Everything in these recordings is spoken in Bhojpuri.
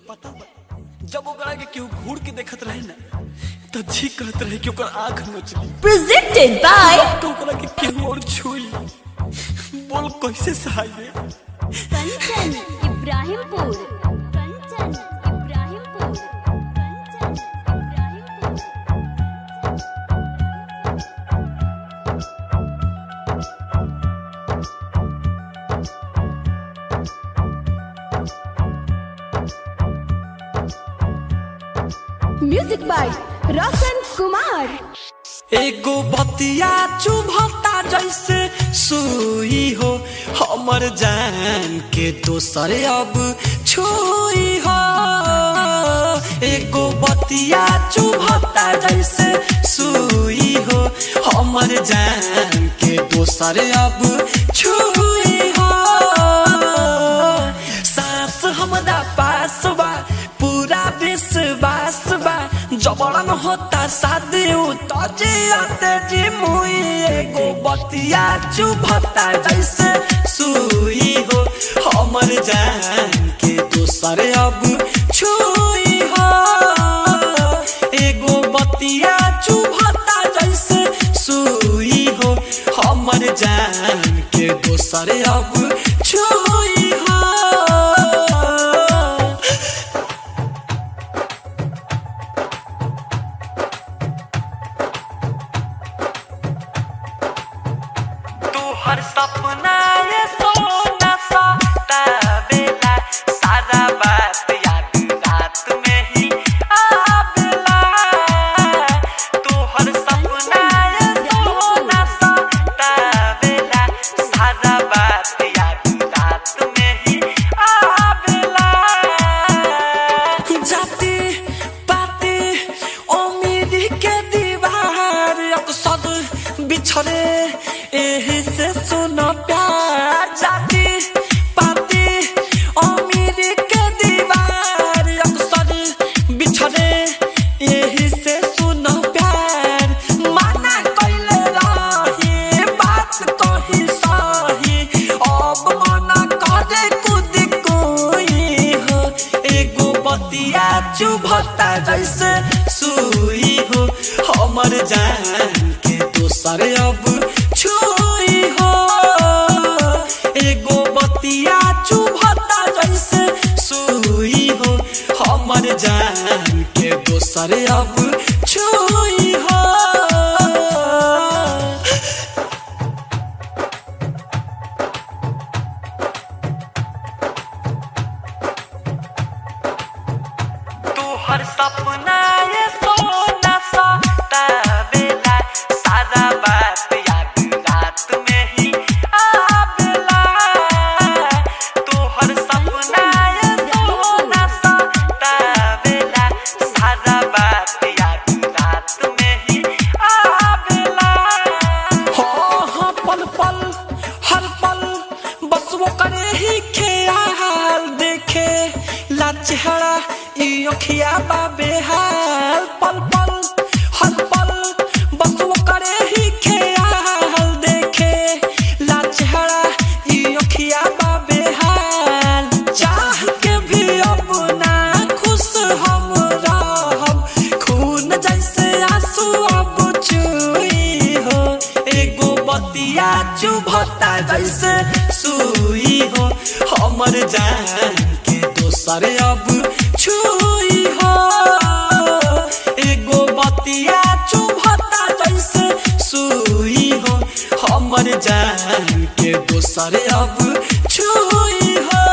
पता बा जब ओकरा के केहू घूर के देखत रहे ना त जी कहत रहे कि ओकर आंख नोचली। Presented by तो ओकरा के केहू और छुई बोल कैसे सहाय दे। कंचन इब्राहिमपुर, कंचन इब्राहिमपुर, कंचन इब्राहिमपुर। Music by Roshan Kumar. एगो बतिया चुभता जैसे सुई हो हमर जान के दोसर अब छुई हो। एगो बतिया चुभता जैसे सुई हो हमर जान के दोसर अब छुई हो। सांस हमरा पास बा पूरा विश्वास बा जबरन होता शादी उते जी मुई। एगो बतिया चुभता जैसे सुई हो हमर जान के दोसर अब छुई हो। एगो बतिया चुभता जैसे सुई हो हमर जान के दोसर अब छुई हो। हर सपना ये सोना सा ताबेला सारा बात याद रात में ही आवेला। तू हर सपना ये सोना सा ताबेला सारा बात याद रात में ही आवेला। जाती पाती उम्मीद के दीवार अक्सर बिछड़े एही से सुनो प्यार। जाती पाती अमीर के दीवार अक्सर बिछड़े एही से सुनो प्यार। माना कइले रही बात कही सही अब मना करे खुद कोई हो। एगो बतिया चुभता जैसे सुई हो हमर जान के दोसर अब छुई हो। एगो बतिया चुभता जैसे सुई हो हमर जान के दोसर अब छुई हो। तू हर सपना ये सोना सा ताबेला सारा बात याद रात में ही आवेला। तू हर सपना ये सोना सा ताबेला सारा बात याद रात में ही आवेला। हो पल पल हर पल बस वो करे ही ख्याल देखे ला चेहरा ई अखिया बाबे हाल। पल पल हर पल बस वो करे ही ख्याल देखे ला चेहरा ई अखिया बाबे हाल। चाह के भी अब ना खुश हम रहब खून जैसे आंसू अब चुई हो। एगो बतिया चुभता जैसे सुई हो हमर जान के दोसर अब छुई हो। एगो बतिया चुभता जैसे सुई हो हमर जान के दोसर अब छुई हो।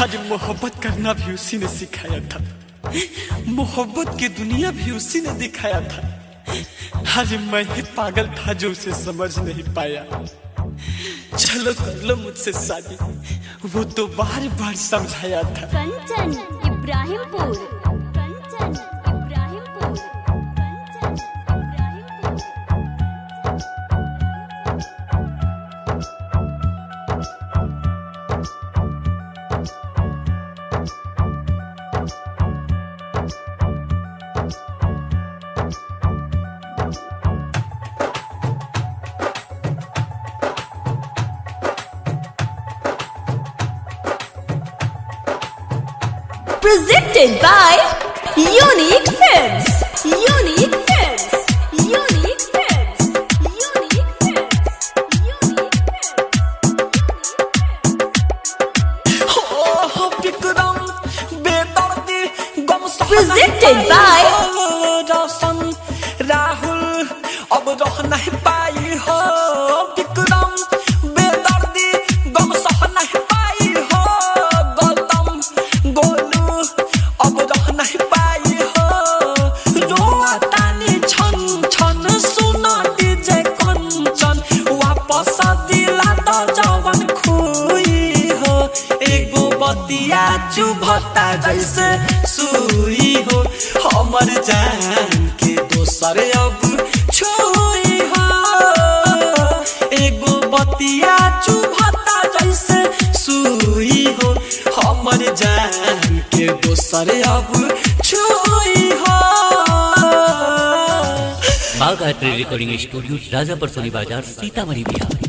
आज मोहब्बत करना भी उसी ने सिखाया था, मोहब्बत की दुनिया भी उसी ने दिखाया था। आज मैं ही पागल था जो उसे समझ नहीं पाया। चलो कर लो मुझसे शादी वो तो बार बार समझाया था। Kanchan Ibrahimpur, Kanchan Ibrahimpur, Kanchan Ibrahimpur. Presented by Unique Films. Unique Films. Unique Films. Unique Films. Unique Films. Presented by रोशन राहुल अब रह नहीं पाई हो विक्रम बेदर्दी गम सह नहीं पाई हो गौतम गोलू अब रह नहीं पाई हो रोतानी छन छन सुना डीजे कंचन वापस दिला तो जवन खुई हो एगो बतिया चुभता जैसे सुई हो हमर जान के दोसर अब छुई हो एगो बतिया चुभता जैसे सुई हो हमर जान के दोसर अब छुई हो। बाघ आर्ट रिकॉर्डिंग स्टूडियो राजापुर सोनी बाजार सीतामढ़ी बिहार।